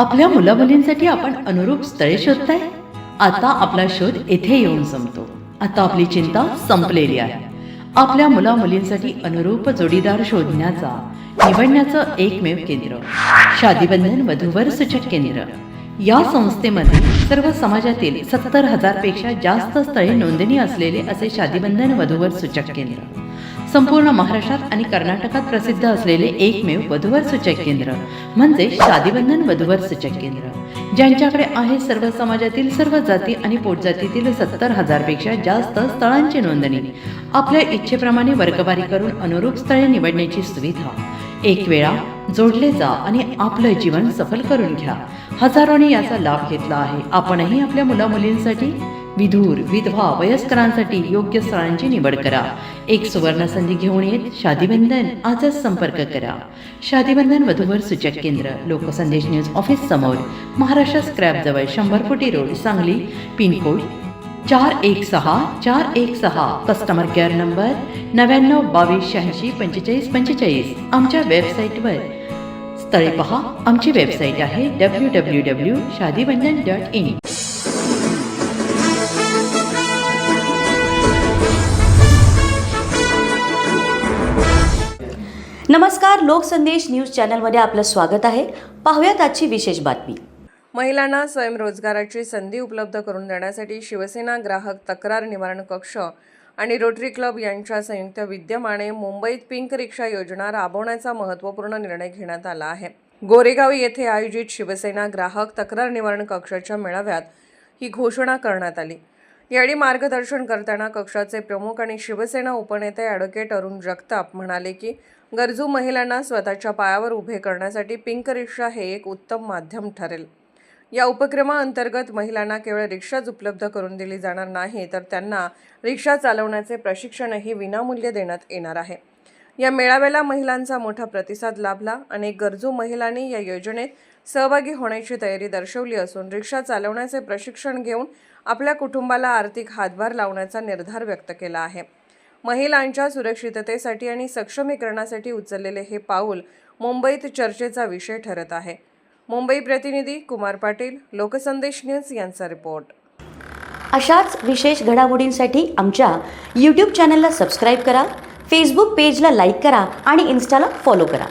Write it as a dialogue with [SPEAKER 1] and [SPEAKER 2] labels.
[SPEAKER 1] आपल्या मुलामुलींसाठी आपण अनुरूप स्थळे शोधताय? आता आपला शोध येथे येऊन संपतो. आता आपली चिंता संपलेली आहे. आपल्या मुलामुलींसाठी अनुरूप जोडीदार शोधण्याचा निवडण्याचं एकमेव केंद्र शादीबंधन वधूवर सूचक केंद्र. या संस्थेमध्ये सर्व समाजातील 70,000 पेक्षा जास्त स्थळे नोंदणी असलेले असे शादीबंधन वधूवर सूचक केंद्र. संपूर्ण महाराष्ट्रात आणि कर्नाटकात प्रसिद्ध असलेले एकमेव वधूवर सूचक केंद्र म्हणजे शादीबंधन वधूवर सूचक केंद्र, ज्यांच्याकडे आहे सर्व समाजातील सर्व जाती आणि पोटजातीतील 70,000 पेक्षा जास्त स्थळांची नोंदणी. आपल्या इच्छेप्रमाणे वर्गवारी करून अनुरूप स्थळे निवडण्याची सुविधा. एक वेळा जोडले जा आणि आपलं जीवन सफल करून घ्या. हजारोंनी याचा लाभ घेतला आहे. आपणही आपल्या मुलामुलींसाठी, विधूर, विधवा, वयस्करांसाठी योग्य स्थळांची निवड करा. एक सुवर्ण संधी घेऊन येत शादीबंधन. आजच संपर्क करा. शादीबंधन वधूवर सूचक केंद्र, लोकसंदेश न्यूज ऑफिस समोर, महाराष्ट्र स्क्रॅप जवळ, 100 फुटी road, Sangli. Pincode 416 customer care number 9922864545. आमच्या वेबसाईटवर स्थळे पहा. आमची वेबसाईट आहे www.shadibandhan.in.
[SPEAKER 2] नमस्कार, लोकसंदेश न्यूज चॅनलमध्ये आपलं स्वागत आहे. पाहूयात आजची विशेष बातमी.
[SPEAKER 3] महिलांना स्वयंरोजगाराची संधी उपलब्ध करून देण्यासाठी शिवसेना ग्राहक तक्रार निवारण कक्ष आणि रोटरी क्लब यांच्या संयुक्त विद्यमाने मुंबईत पिंक रिक्षा योजना राबवण्याचा महत्त्वपूर्ण निर्णय घेण्यात आला आहे. गोरेगाव येथे आयोजित शिवसेना ग्राहक तक्रार निवारण कक्षाच्या मेळाव्यात ही घोषणा करण्यात आली. यावेळी मार्गदर्शन करताना कक्षाचे प्रमुख आणि शिवसेना उपनेते ॲडव्होकेट अरुण जगताप म्हणाले की गरजू महिलांना स्वतःच्या पायावर उभे करण्यासाठी पिंक रिक्षा हे एक उत्तम माध्यम ठरेल. या उपक्रमाअंतर्गत महिलांना केवळ रिक्षाच उपलब्ध करून दिली जाणार नाही, तर त्यांना रिक्षा चालवण्याचे प्रशिक्षणही विनामूल्य देण्यात येणार आहे. या मेळाव्याला महिलांचा मोठा प्रतिसाद लाभला. अनेक गरजू महिलांनी या योजनेत सहभागी होण्याची तयारी दर्शवली असून रिक्षा चालवण्याचे प्रशिक्षण घेऊन आपल्या कुटुंबाला आर्थिक हातभार लावण्याचा निर्धार व्यक्त केला आहे. महिलांच्या सुरक्षिततेसाठी आणि सक्षमीकरणासाठी उचललेले हे पाऊल मुंबईत चर्चेचा विषय ठरत आहे. मुंबई प्रतिनिधी कुमार पाटील, लोकसंदेश न्यूज यांचा रिपोर्ट.
[SPEAKER 2] अशाच विशेष घडामोडींसाठी आमच्या यूट्यूब चॅनलला सबस्क्राईब करा, फेसबुक पेजला लाईक करा आणि इन्स्टाला फॉलो करा.